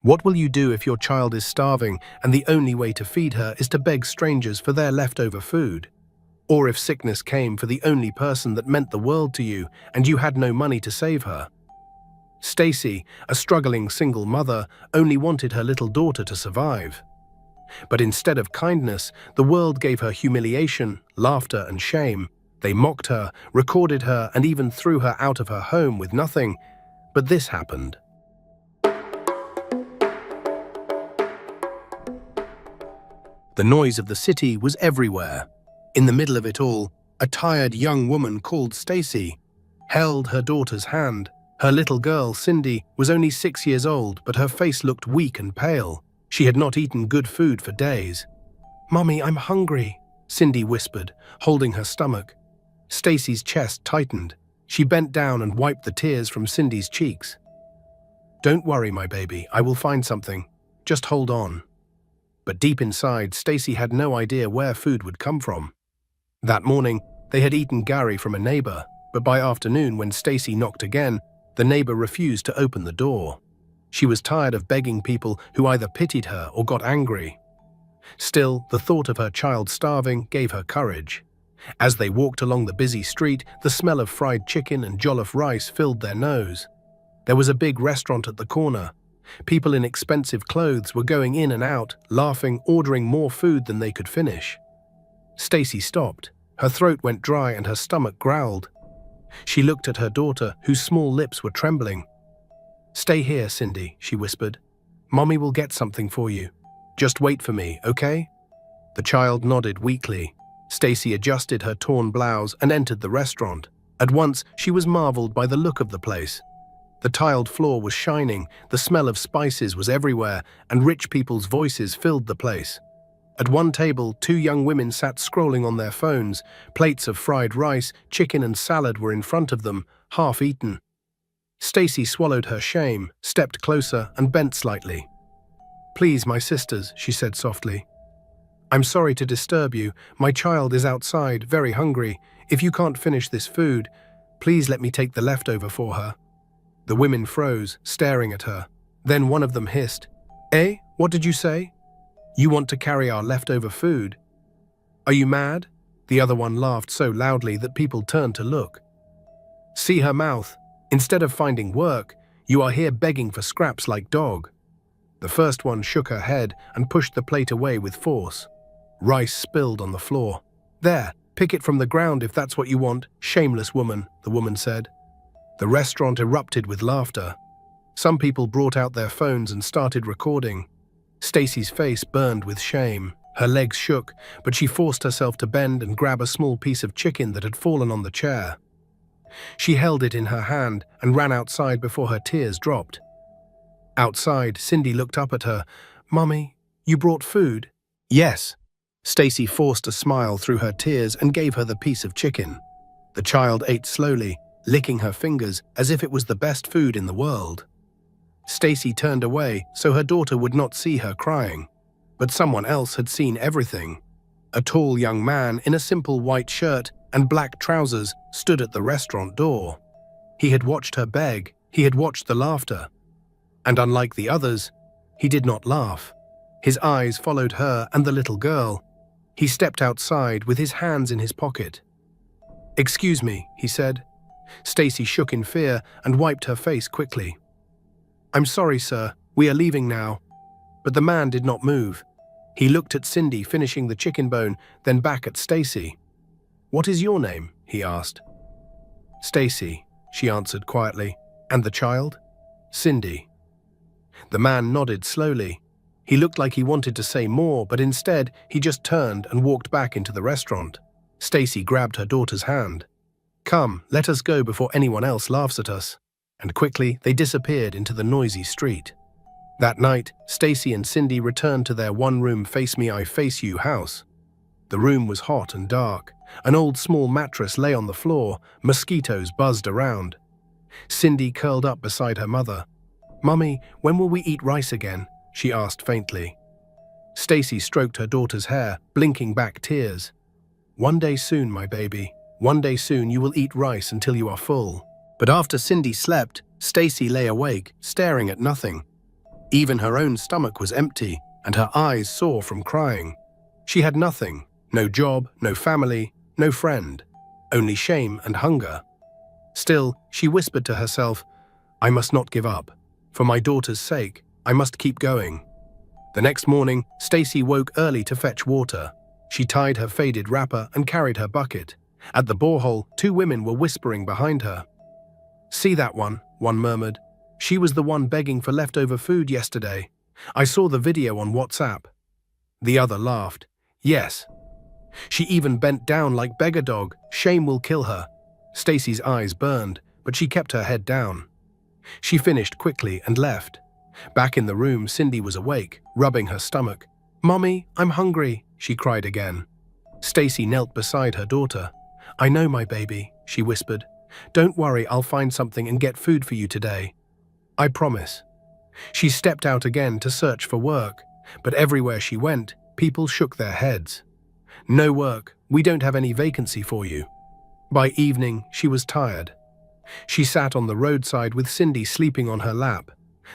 What will you do if your child is starving and the only way to feed her is to beg strangers for their leftover food? Or if sickness came for the only person that meant the world to you and you had no money to save her? Stacy, a struggling single mother, only wanted her little daughter to survive. But instead of kindness, the world gave her humiliation, laughter, and shame. They mocked her, recorded her, and even threw her out of her home with nothing. But this happened. The noise of the city was everywhere. In the middle of it all, a tired young woman called Stacy held her daughter's hand. Her little girl, Cindy, was only 6 years old, but her face looked weak and pale. She had not eaten good food for days. "Mommy, I'm hungry," Cindy whispered, holding her stomach. Stacy's chest tightened. She bent down and wiped the tears from Cindy's cheeks. "Don't worry, my baby, I will find something. Just hold on." But deep inside, Stacy had no idea where food would come from. That morning, they had eaten Gary from a neighbor, but by afternoon, when Stacy knocked again, the neighbor refused to open the door. She was tired of begging people who either pitied her or got angry. Still, the thought of her child starving gave her courage. As they walked along the busy street, the smell of fried chicken and jollof rice filled their nose. There was a big restaurant at the corner. People in expensive clothes were going in and out, laughing, ordering more food than they could finish. Stacy stopped. Her throat went dry and her stomach growled. She looked at her daughter, whose small lips were trembling. "Stay here, Cindy," she whispered. "Mommy will get something for you. Just wait for me, okay?" The child nodded weakly. Stacy adjusted her torn blouse and entered the restaurant. At once, she was marveled by the look of the place. The tiled floor was shining, the smell of spices was everywhere, and rich people's voices filled the place. At one table, 2 young women sat scrolling on their phones. Plates of fried rice, chicken, and salad were in front of them, half eaten. Stacy swallowed her shame, stepped closer, and bent slightly. "Please, my sisters," she said softly. "I'm sorry to disturb you. My child is outside, very hungry. If you can't finish this food, please let me take the leftover for her." The women froze, staring at her. Then one of them hissed, "Eh? What did you say? You want to carry our leftover food? Are you mad?" The other one laughed so loudly that people turned to look. "See her mouth. Instead of finding work, you are here begging for scraps like dog." The first one shook her head and pushed the plate away with force. Rice spilled on the floor. "There, pick it from the ground if that's what you want, shameless woman," the woman said. The restaurant erupted with laughter. Some people brought out their phones and started recording. Stacy's face burned with shame. Her legs shook, but she forced herself to bend and grab a small piece of chicken that had fallen on the chair. She held it in her hand and ran outside before her tears dropped. Outside, Cindy looked up at her. "Mommy, you brought food?" "Yes." Stacy forced a smile through her tears and gave her the piece of chicken. The child ate slowly, licking her fingers as if it was the best food in the world. Stacy turned away so her daughter would not see her crying. But someone else had seen everything. A tall young man in a simple white shirt and black trousers stood at the restaurant door. He had watched her beg, he had watched the laughter. And unlike the others, he did not laugh. His eyes followed her and the little girl. He stepped outside with his hands in his pocket. "Excuse me," he said. Stacy shook in fear and wiped her face quickly. "I'm sorry, sir. We are leaving now." But the man did not move. He looked at Cindy finishing the chicken bone, then back at Stacy. "What is your name?" he asked. "Stacy," she answered quietly. "And the child?" "Cindy." The man nodded slowly. He looked like he wanted to say more, but instead he just turned and walked back into the restaurant. Stacy grabbed her daughter's hand. "Come, let us go before anyone else laughs at us." And quickly they disappeared into the noisy street. That night, Stacy and Cindy returned to their one-room face-me-I-face-you house. The room was hot and dark. An old small mattress lay on the floor. Mosquitoes buzzed around. Cindy curled up beside her mother. "Mummy, when will we eat rice again?" she asked faintly. Stacy stroked her daughter's hair, blinking back tears. "One day soon, my baby. One day soon you will eat rice until you are full." But after Cindy slept, Stacy lay awake, staring at nothing. Even her own stomach was empty, and her eyes sore from crying. She had nothing, no job, no family, no friend, only shame and hunger. Still, she whispered to herself, "I must not give up. For my daughter's sake, I must keep going." The next morning, Stacy woke early to fetch water. She tied her faded wrapper and carried her bucket. At the borehole, two women were whispering behind her. "See that one?" one murmured. "She was the one begging for leftover food yesterday. I saw the video on WhatsApp." The other laughed. "Yes. She even bent down like beggar dog. Shame will kill her." Stacy's eyes burned, but she kept her head down. She finished quickly and left. Back in the room, Cindy was awake, rubbing her stomach. "Mommy, I'm hungry," she cried again. Stacy knelt beside her daughter. "I know, my baby," she whispered. "Don't worry, I'll find something and get food for you today. I promise." She stepped out again to search for work, but everywhere she went, people shook their heads. "No work, we don't have any vacancy for you." By evening, she was tired. She sat on the roadside with Cindy sleeping on her lap.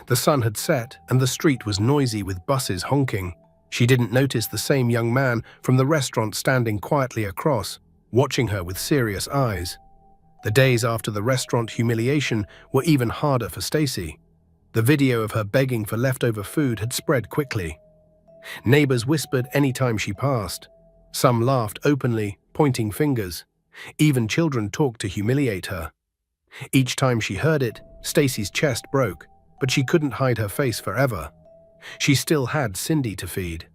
The sun had set and the street was noisy with buses honking. She didn't notice the same young man from the restaurant standing quietly across, watching her with serious eyes. The days after the restaurant humiliation were even harder for Stacy. The video of her begging for leftover food had spread quickly. Neighbors whispered any time she passed. Some laughed openly, pointing fingers. Even children talked to humiliate her. Each time she heard it, Stacy's chest broke, but she couldn't hide her face forever. She still had Cindy to feed.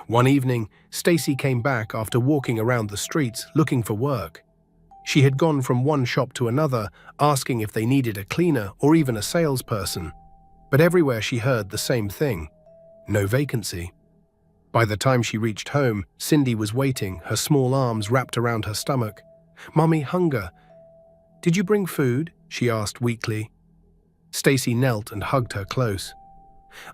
One evening, Stacy came back after walking around the streets looking for work. She had gone from one shop to another, asking if they needed a cleaner or even a salesperson. But everywhere she heard the same thing: no vacancy. By the time she reached home, Cindy was waiting, her small arms wrapped around her stomach. "Mommy, hunger." "Did you bring food?" she asked weakly. Stacy knelt and hugged her close.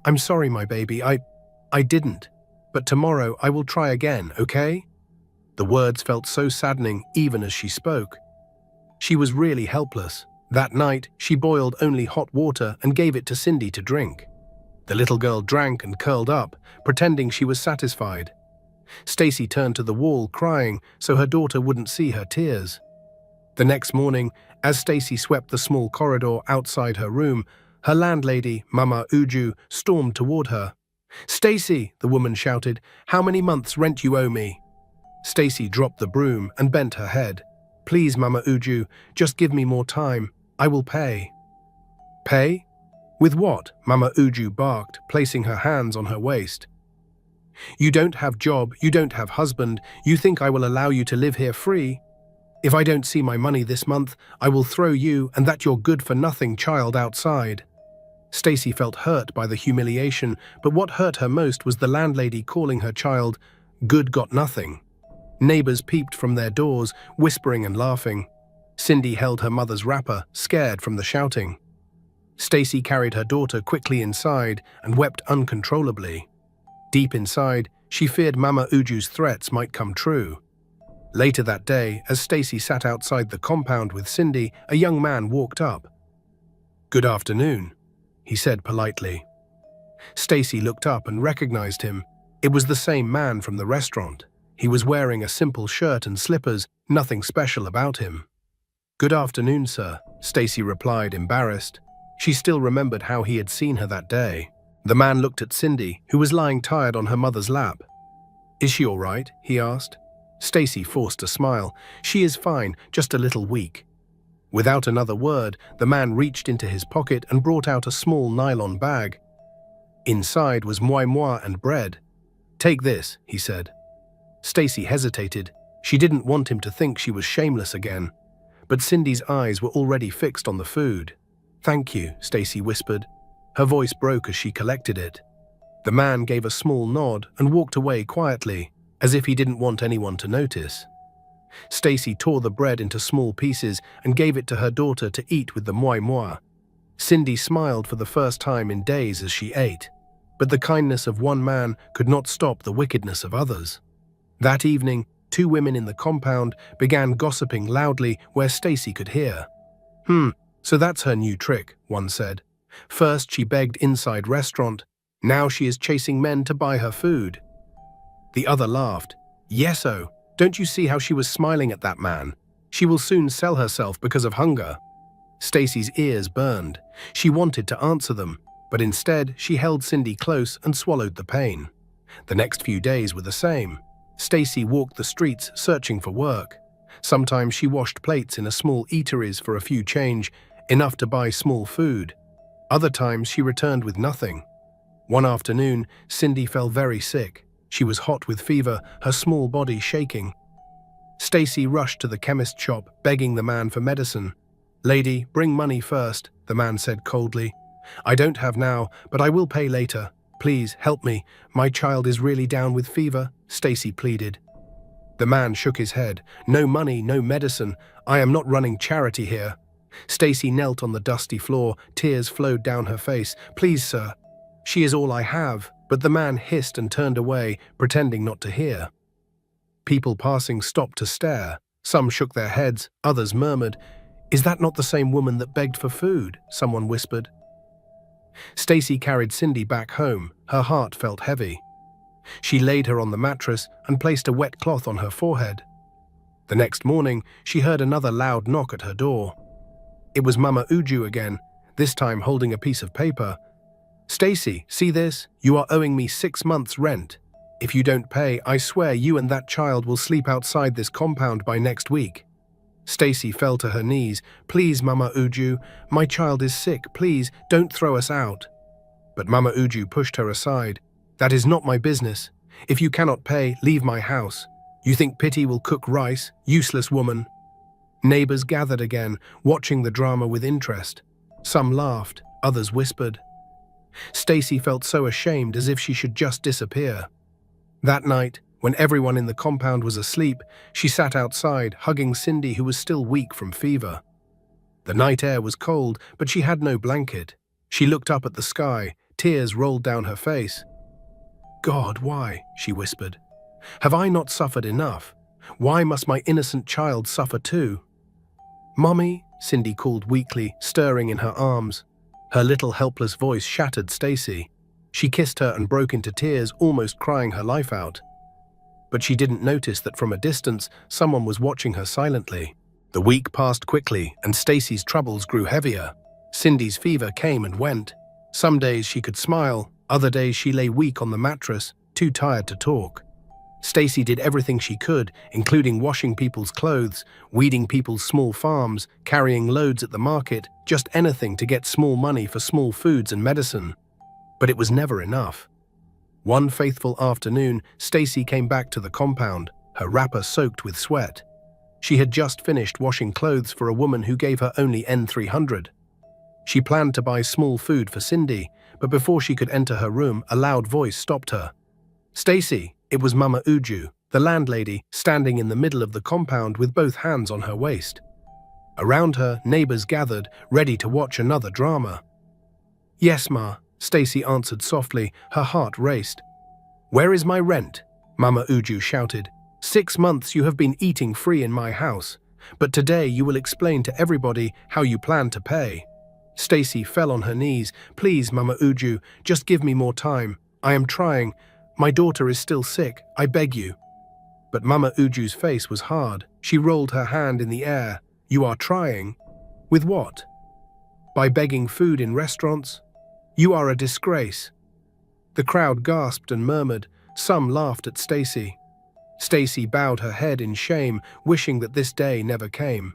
"I'm sorry, my baby, I didn't. But tomorrow I will try again, okay?" The words felt so saddening even as she spoke. She was really helpless. That night, she boiled only hot water and gave it to Cindy to drink. The little girl drank and curled up, pretending she was satisfied. Stacy turned to the wall crying so her daughter wouldn't see her tears. The next morning, as Stacy swept the small corridor outside her room, her landlady, Mama Uju, stormed toward her. "Stacy," the woman shouted, "how many months' rent you owe me?" Stacy dropped the broom and bent her head. "Please, Mama Uju, just give me more time. I will pay." "Pay? With what?" Mama Uju barked, placing her hands on her waist. "You don't have job, you don't have husband, you think I will allow you to live here free? If I don't see my money this month, I will throw you and that your good-for-nothing child outside." Stacy felt hurt by the humiliation, but what hurt her most was the landlady calling her child good-got-nothing. Neighbors peeped from their doors, whispering and laughing. Cindy held her mother's wrapper, scared from the shouting. Stacy carried her daughter quickly inside and wept uncontrollably. Deep inside, she feared Mama Uju's threats might come true. Later that day, as Stacy sat outside the compound with Cindy, a young man walked up. "Good afternoon," he said politely. Stacy looked up and recognized him. It was the same man from the restaurant. He was wearing a simple shirt and slippers, nothing special about him. "Good afternoon, sir," Stacy replied, embarrassed. She still remembered how he had seen her that day. The man looked at Cindy, who was lying tired on her mother's lap. "Is she all right?" he asked. Stacy forced a smile. "She is fine, just a little weak." Without another word, the man reached into his pocket and brought out a small nylon bag. Inside was moi and bread. "Take this," he said. Stacy hesitated. She didn't want him to think she was shameless again. But Cindy's eyes were already fixed on the food. "Thank you," Stacy whispered. Her voice broke as she collected it. The man gave a small nod and walked away quietly, as if he didn't want anyone to notice. Stacy tore the bread into small pieces and gave it to her daughter to eat with the moi. Cindy smiled for the first time in days as she ate. But the kindness of one man could not stop the wickedness of others. That evening, two women in the compound began gossiping loudly where Stacy could hear. So that's her new trick," one said. First she begged inside restaurant, now she is chasing men to buy her food. The other laughed. Yes-o, don't you see how she was smiling at that man? She will soon sell herself because of hunger. Stacy's ears burned. She wanted to answer them, but instead she held Cindy close and swallowed the pain. The next few days were the same. Stacy walked the streets searching for work. Sometimes she washed plates in a small eateries for a few change, enough to buy small food. Other times she returned with nothing. One afternoon, Cindy fell very sick. She was hot with fever, her small body shaking. Stacy rushed to the chemist shop, begging the man for medicine. "Lady, bring money first," the man said coldly. "I don't have now, but I will pay later. Please, help me. My child is really down with fever," Stacy pleaded. The man shook his head. "No money, no medicine. I am not running charity here." Stacy knelt on the dusty floor. Tears flowed down her face. "Please, sir. She is all I have." But the man hissed and turned away, pretending not to hear. People passing stopped to stare. Some shook their heads, others murmured, "Is that not the same woman that begged for food?" someone whispered. Stacy carried Cindy back home. Her heart felt heavy. She laid her on the mattress and placed a wet cloth on her forehead. The next morning, she heard another loud knock at her door. It was Mama Uju again, this time holding a piece of paper. "Stacy, see this? You are owing me 6 months' rent. If you don't pay, I swear you and that child will sleep outside this compound by next week." Stacy fell to her knees. "Please, Mama Uju, my child is sick. Please, don't throw us out." But Mama Uju pushed her aside. "That is not my business. If you cannot pay, leave my house. You think pity will cook rice? Useless woman." Neighbors gathered again, watching the drama with interest. Some laughed, others whispered. Stacy felt so ashamed, as if she should just disappear. That night, when everyone in the compound was asleep, she sat outside, hugging Cindy, who was still weak from fever. The night air was cold, but she had no blanket. She looked up at the sky. Tears rolled down her face. "God, why?" she whispered. "Have I not suffered enough? Why must my innocent child suffer too?" "Mommy," Cindy called weakly, stirring in her arms. Her little helpless voice shattered Stacy. She kissed her and broke into tears, almost crying her life out. But she didn't notice that from a distance, someone was watching her silently. The week passed quickly, and Stacy's troubles grew heavier. Cindy's fever came and went. Some days she could smile, other days she lay weak on the mattress, too tired to talk. Stacy did everything she could, including washing people's clothes, weeding people's small farms, carrying loads at the market, just anything to get small money for small foods and medicine. But it was never enough. One faithful afternoon, Stacy came back to the compound, her wrapper soaked with sweat. She had just finished washing clothes for a woman who gave her only N300. She planned to buy small food for Cindy, but before she could enter her room, a loud voice stopped her. "Stacy!" It was Mama Uju, the landlady, standing in the middle of the compound with both hands on her waist. Around her, neighbors gathered, ready to watch another drama. "Yes, Ma," Stacy answered softly, her heart raced. "Where is my rent?" Mama Uju shouted. 6 months you have been eating free in my house, but today you will explain to everybody how you plan to pay." Stacy fell on her knees. "Please, Mama Uju, just give me more time. I am trying. My daughter is still sick. I beg you." But Mama Uju's face was hard. She rolled her hand in the air. "You are trying? With what? By begging food in restaurants? You are a disgrace." The crowd gasped and murmured. Some laughed at Stacy. Stacy bowed her head in shame, wishing that this day never came.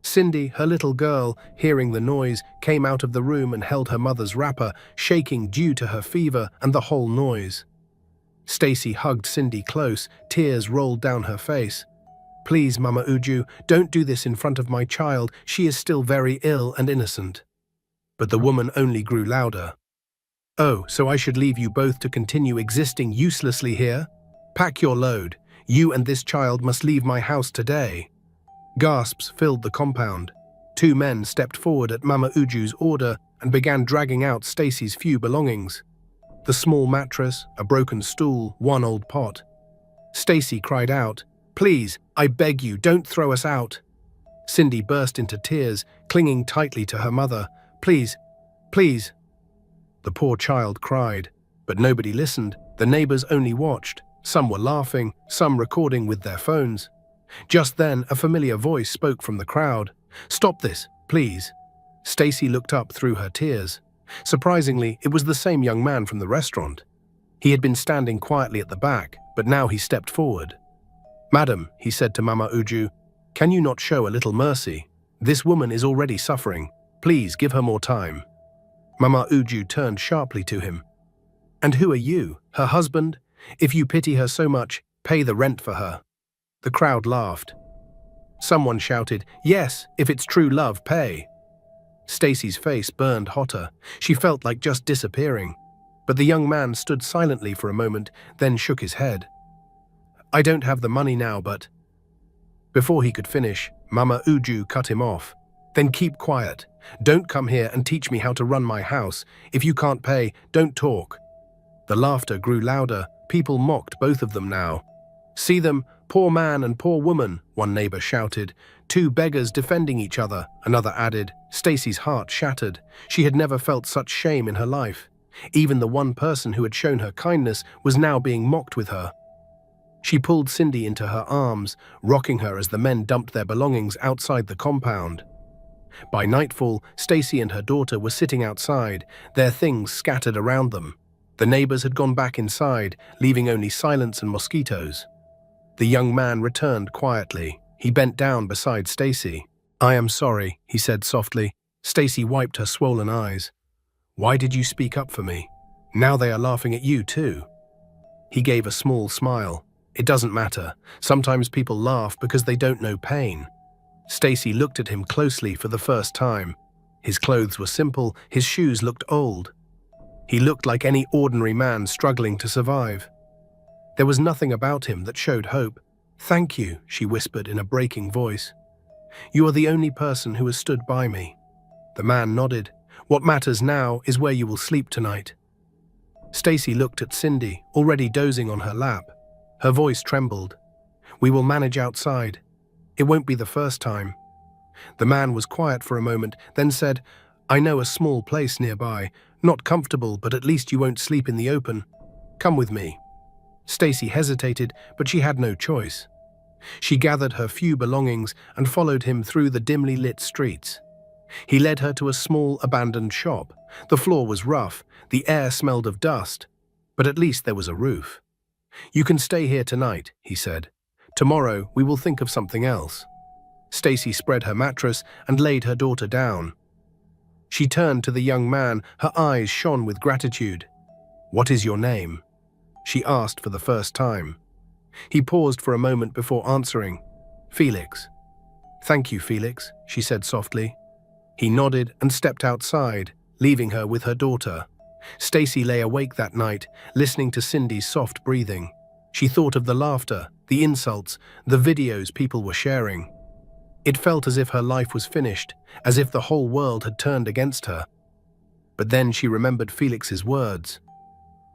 Cindy, her little girl, hearing the noise, came out of the room and held her mother's wrapper, shaking due to her fever and the whole noise. Stacy hugged Cindy close, tears rolled down her face. "Please, Mama Uju, don't do this in front of my child. She is still very ill and innocent." But the woman only grew louder. "Oh, so I should leave you both to continue existing uselessly here? Pack your load. You and this child must leave my house today." Gasps filled the compound. 2 men stepped forward at Mama Uju's order and began dragging out Stacy's few belongings. The small mattress, a broken stool, 1 old pot. Stacy cried out, "Please, I beg you, don't throw us out." Cindy burst into tears, clinging tightly to her mother. "Please, Please." The poor child cried, but nobody listened. The neighbors only watched. Some were laughing, some recording with their phones. Just then, a familiar voice spoke from the crowd. "Stop this, please." Stacy looked up through her tears. Surprisingly, it was the same young man from the restaurant. He had been standing quietly at the back, but now he stepped forward. "Madam," he said to Mama Uju, "can you not show a little mercy? This woman is already suffering. Please give her more time." Mama Uju turned sharply to him. "And who are you, her husband? If you pity her so much, pay the rent for her." The crowd laughed. Someone shouted, "Yes, if it's true love, pay." Stacy's face burned hotter. She felt like just disappearing. But the young man stood silently for a moment, then shook his head. "I don't have the money now, but—" Before he could finish, Mama Uju cut him off. "Then keep quiet. Don't come here and teach me how to run my house. If you can't pay, don't talk." The laughter grew louder. People mocked both of them now. "See them, poor man and poor woman," one neighbor shouted. "Two beggars defending each other," another added. Stacy's heart shattered. She had never felt such shame in her life. Even the one person who had shown her kindness was now being mocked with her. She pulled Cindy into her arms, rocking her as the men dumped their belongings outside the compound. By nightfall, Stacy and her daughter were sitting outside, their things scattered around them. The neighbors had gone back inside, leaving only silence and mosquitoes. The young man returned quietly. He bent down beside Stacy. "I am sorry," he said softly. Stacy wiped her swollen eyes. "Why did you speak up for me? Now they are laughing at you too." He gave a small smile. "It doesn't matter. Sometimes people laugh because they don't know pain." Stacy looked at him closely for the first time. His clothes were simple, his shoes looked old. He looked like any ordinary man struggling to survive. There was nothing about him that showed hope. "Thank you," she whispered in a breaking voice. "You are the only person who has stood by me." The man nodded. "What matters now is where you will sleep tonight." Stacy looked at Cindy, already dozing on her lap. Her voice trembled. "We will manage outside. It won't be the first time." The man was quiet for a moment, then said, "I know a small place nearby. Not comfortable, but at least you won't sleep in the open. Come with me." Stacy hesitated, but she had no choice. She gathered her few belongings and followed him through the dimly lit streets. He led her to a small, abandoned shop. The floor was rough, the air smelled of dust, but at least there was a roof. "You can stay here tonight," he said. "Tomorrow we will think of something else." Stacy spread her mattress and laid her daughter down. She turned to the young man, her eyes shone with gratitude. "What is your name?" she asked for the first time. He paused for a moment before answering. "Felix." "Thank you, Felix," she said softly. He nodded and stepped outside, leaving her with her daughter. Stacy lay awake that night, listening to Cindy's soft breathing. She thought of the laughter, the insults, the videos people were sharing. It felt as if her life was finished, as if the whole world had turned against her. But then she remembered Felix's words.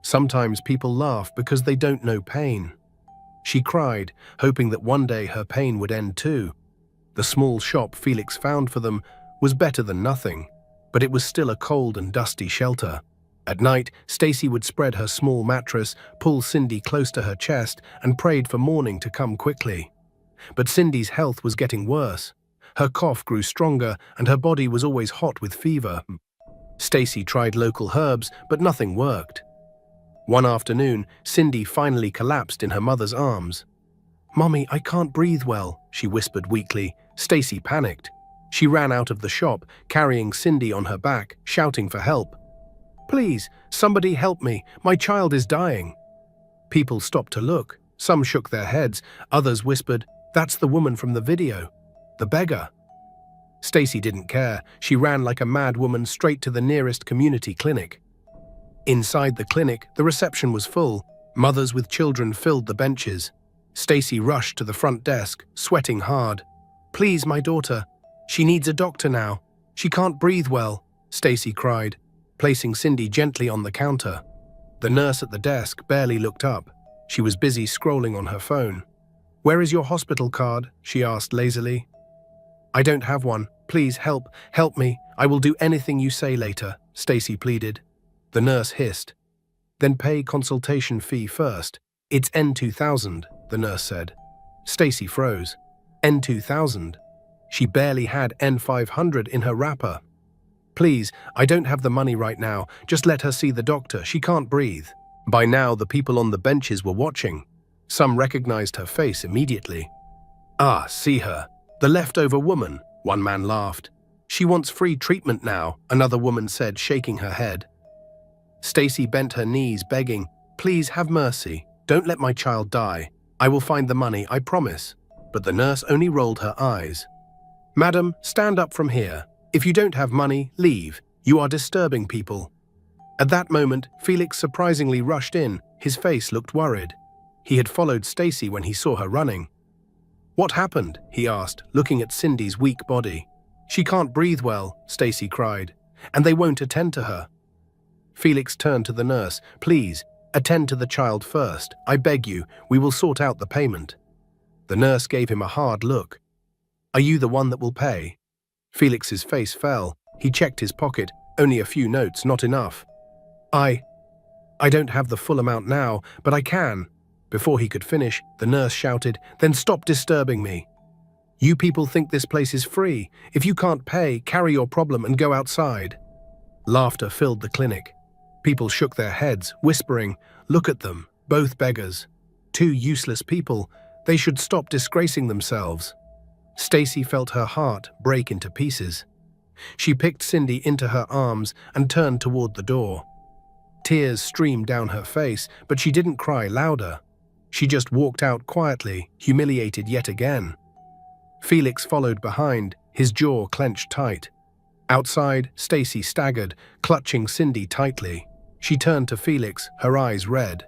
Sometimes people laugh because they don't know pain. She cried, hoping that one day her pain would end too. The small shop Felix found for them was better than nothing, but it was still a cold and dusty shelter. At night, Stacy would spread her small mattress, pull Cindy close to her chest, and prayed for morning to come quickly. But Cindy's health was getting worse. Her cough grew stronger, and her body was always hot with fever. Stacy tried local herbs, but nothing worked. One afternoon, Cindy finally collapsed in her mother's arms. "Mommy, I can't breathe well," she whispered weakly. Stacy panicked. She ran out of the shop, carrying Cindy on her back, shouting for help. "Please, somebody help me. My child is dying." People stopped to look. Some shook their heads. Others whispered, "That's the woman from the video. The beggar." Stacy didn't care. She ran like a mad woman straight to the nearest community clinic. Inside the clinic, the reception was full. Mothers with children filled the benches. Stacy rushed to the front desk, sweating hard. "Please, my daughter. She needs a doctor now. She can't breathe well," Stacy cried, placing Cindy gently on the counter. The nurse at the desk barely looked up. She was busy scrolling on her phone. "Where is your hospital card?" she asked lazily. "I don't have one. Please help me. I will do anything you say later," Stacy pleaded. The nurse hissed. Then pay consultation fee first. It's N2000, the nurse said. Stacy froze. N2000? She barely had N500 in her wrapper. Please, I don't have the money right now. Just let her see the doctor. She can't breathe. By now, the people on the benches were watching. Some recognized her face immediately. Ah, see her. The leftover woman, one man laughed. She wants free treatment now, another woman said, shaking her head. Stacy bent her knees, begging, Please have mercy. Don't let my child die. I will find the money, I promise. But the nurse only rolled her eyes. Madam, stand up from here. If you don't have money, leave. You are disturbing people. At that moment, Felix surprisingly rushed in. His face looked worried. He had followed Stacy when he saw her running. What happened? He asked, looking at Cindy's weak body. She can't breathe well, Stacy cried, and they won't attend to her. Felix turned to the nurse. Please, attend to the child first. I beg you, we will sort out the payment. The nurse gave him a hard look. Are you the one that will pay? Felix's face fell. He checked his pocket. Only a few notes, not enough. I don't have the full amount now, but I can. Before he could finish, the nurse shouted, Then stop disturbing me. You people think this place is free. If you can't pay, carry your problem and go outside. Laughter filled the clinic. People shook their heads, whispering, Look at them, both beggars. Two useless people. They should stop disgracing themselves. Stacy felt her heart break into pieces. She picked Cindy into her arms and turned toward the door. Tears streamed down her face, but she didn't cry louder. She just walked out quietly, humiliated yet again. Felix followed behind, his jaw clenched tight. Outside, Stacy staggered, clutching Cindy tightly. She turned to Felix, her eyes red.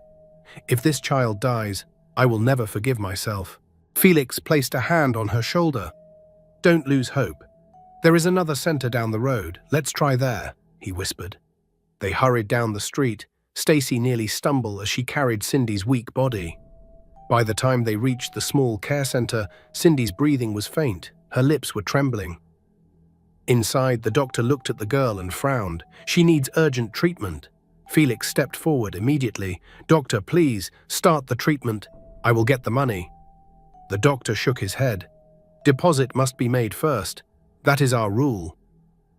If this child dies, I will never forgive myself. Felix placed a hand on her shoulder. Don't lose hope. There is another center down the road. Let's try there, he whispered. They hurried down the street. Stacy nearly stumbled as she carried Cindy's weak body. By the time they reached the small care center, Cindy's breathing was faint. Her lips were trembling. Inside, the doctor looked at the girl and frowned. She needs urgent treatment. Felix stepped forward immediately. Doctor, please, start the treatment. I will get the money. The doctor shook his head. Deposit must be made first. That is our rule.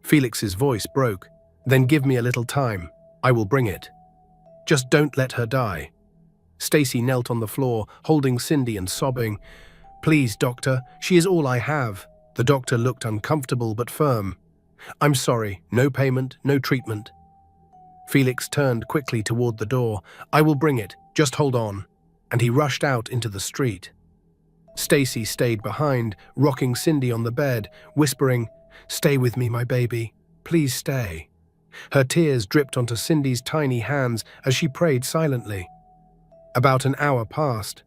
Felix's voice broke. Then give me a little time. I will bring it. Just don't let her die. Stacy knelt on the floor, holding Cindy and sobbing. Please, doctor, she is all I have. The doctor looked uncomfortable but firm. I'm sorry, no payment, no treatment. Felix turned quickly toward the door. I will bring it, just hold on. And he rushed out into the street. Stacy stayed behind, rocking Cindy on the bed, whispering, Stay with me, my baby. Please stay. Her tears dripped onto Cindy's tiny hands as she prayed silently. About an hour passed,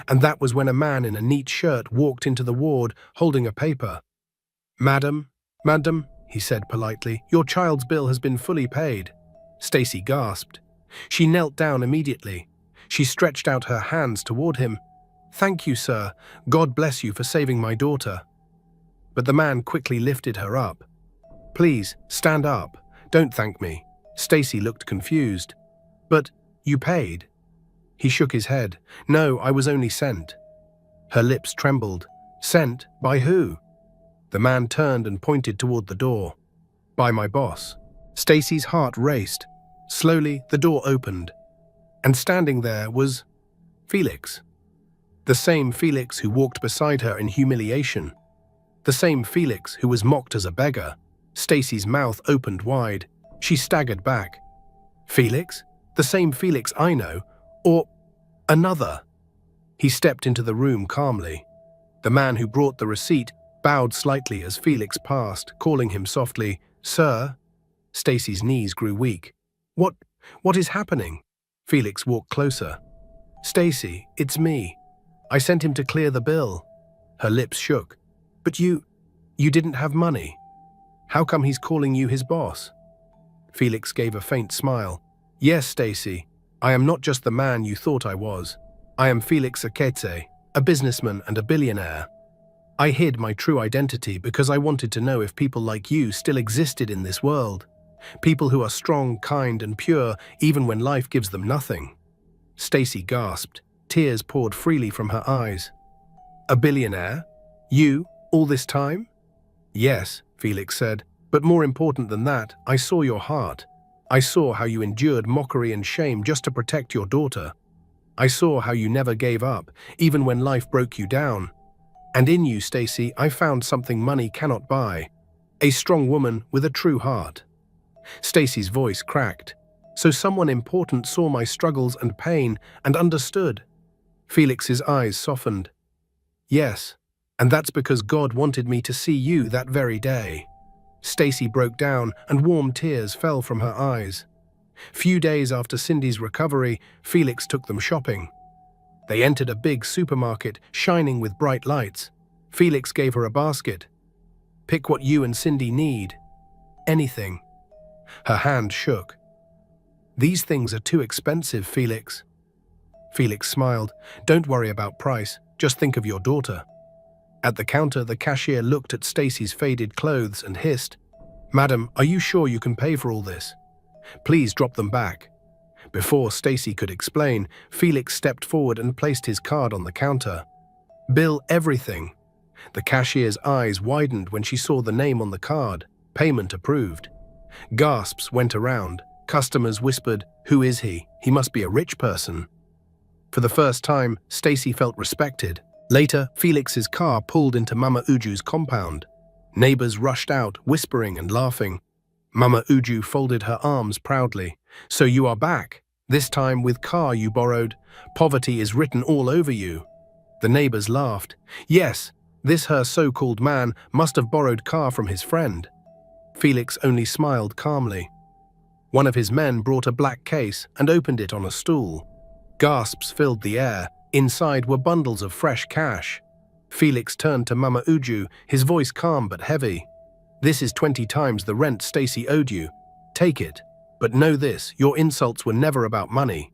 and that was when a man in a neat shirt walked into the ward holding a paper. Madam, he said politely, your child's bill has been fully paid. Stacy gasped. She knelt down immediately. She stretched out her hands toward him. Thank you, sir. God bless you for saving my daughter. But the man quickly lifted her up. Please, stand up. Don't thank me. Stacy looked confused. But you paid. He shook his head. No, I was only sent. Her lips trembled. Sent? By who? The man turned and pointed toward the door. By my boss. Stacy's heart raced. Slowly, the door opened. And standing there was Felix. The same Felix who walked beside her in humiliation. The same Felix who was mocked as a beggar. Stacy's mouth opened wide. She staggered back. Felix? The same Felix I know? Or another? He stepped into the room calmly. The man who brought the receipt bowed slightly as Felix passed, calling him softly, Sir? Stacy's knees grew weak. What is happening? Felix walked closer. Stacy, it's me. I sent him to clear the bill. Her lips shook. But you didn't have money. How come he's calling you his boss? Felix gave a faint smile. Yes, Stacy, I am not just the man you thought I was. I am Felix Akete, a businessman and a billionaire. I hid my true identity because I wanted to know if people like you still existed in this world. People who are strong, kind, and pure even when life gives them nothing. Stacy gasped. Tears poured freely from her eyes. A billionaire? You, all this time? Yes, Felix said. But more important than that, I saw your heart. I saw how you endured mockery and shame just to protect your daughter. I saw how you never gave up, even when life broke you down. And in you, Stacy, I found something money cannot buy. A strong woman with a true heart. Stacy's voice cracked. So someone important saw my struggles and pain and understood. Felix's eyes softened. Yes, and that's because God wanted me to see you that very day. Stacy broke down and warm tears fell from her eyes. Few days after Cindy's recovery, Felix took them shopping. They entered a big supermarket shining with bright lights. Felix gave her a basket. Pick what you and Cindy need. Anything. Her hand shook. These things are too expensive, Felix. Felix smiled. Don't worry about price, just think of your daughter. At the counter, the cashier looked at Stacy's faded clothes and hissed, Madam, are you sure you can pay for all this? Please drop them back. Before Stacy could explain, Felix stepped forward and placed his card on the counter. Bill everything. The cashier's eyes widened when she saw the name on the card. Payment approved. Gasps went around. Customers whispered, Who is he? He must be a rich person. For the first time, Stacy felt respected. Later, Felix's car pulled into Mama Uju's compound. Neighbors rushed out, whispering and laughing. Mama Uju folded her arms proudly. So you are back, this time with car you borrowed. Poverty is written all over you. The neighbors laughed. Yes, this her so-called man must have borrowed car from his friend. Felix only smiled calmly. One of his men brought a black case and opened it on a stool. Gasps filled the air. Inside were bundles of fresh cash. Felix turned to Mama Uju, his voice calm but heavy. This is 20 times the rent Stacy owed you. Take it. But know this, your insults were never about money.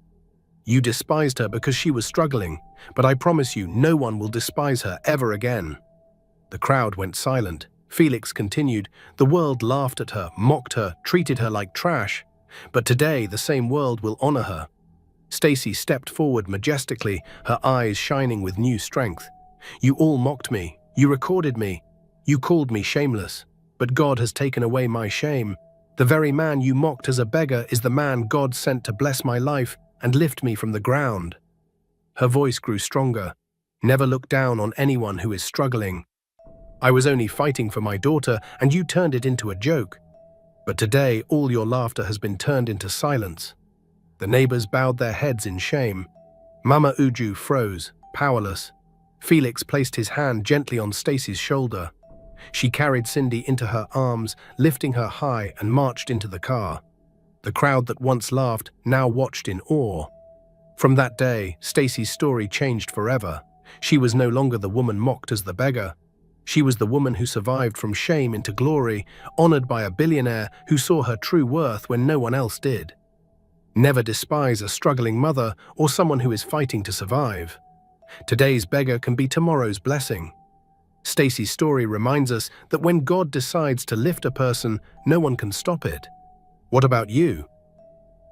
You despised her because she was struggling, but I promise you no one will despise her ever again. The crowd went silent. Felix continued. The world laughed at her, mocked her, treated her like trash. But today the same world will honor her. Stacy stepped forward majestically, her eyes shining with new strength. You all mocked me. You recorded me. You called me shameless. But God has taken away my shame. The very man you mocked as a beggar is the man God sent to bless my life and lift me from the ground. Her voice grew stronger. Never look down on anyone who is struggling. I was only fighting for my daughter, and you turned it into a joke. But today, all your laughter has been turned into silence. The neighbors bowed their heads in shame. Mama Uju froze, powerless. Felix placed his hand gently on Stacy's shoulder. She carried Cindy into her arms, lifting her high, and marched into the car. The crowd that once laughed now watched in awe. From that day, Stacy's story changed forever. She was no longer the woman mocked as the beggar. She was the woman who survived from shame into glory, honored by a billionaire who saw her true worth when no one else did. Never despise a struggling mother or someone who is fighting to survive. Today's beggar can be tomorrow's blessing. Stacy's story reminds us that when God decides to lift a person, no one can stop it. What about you?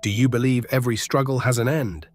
Do you believe every struggle has an end?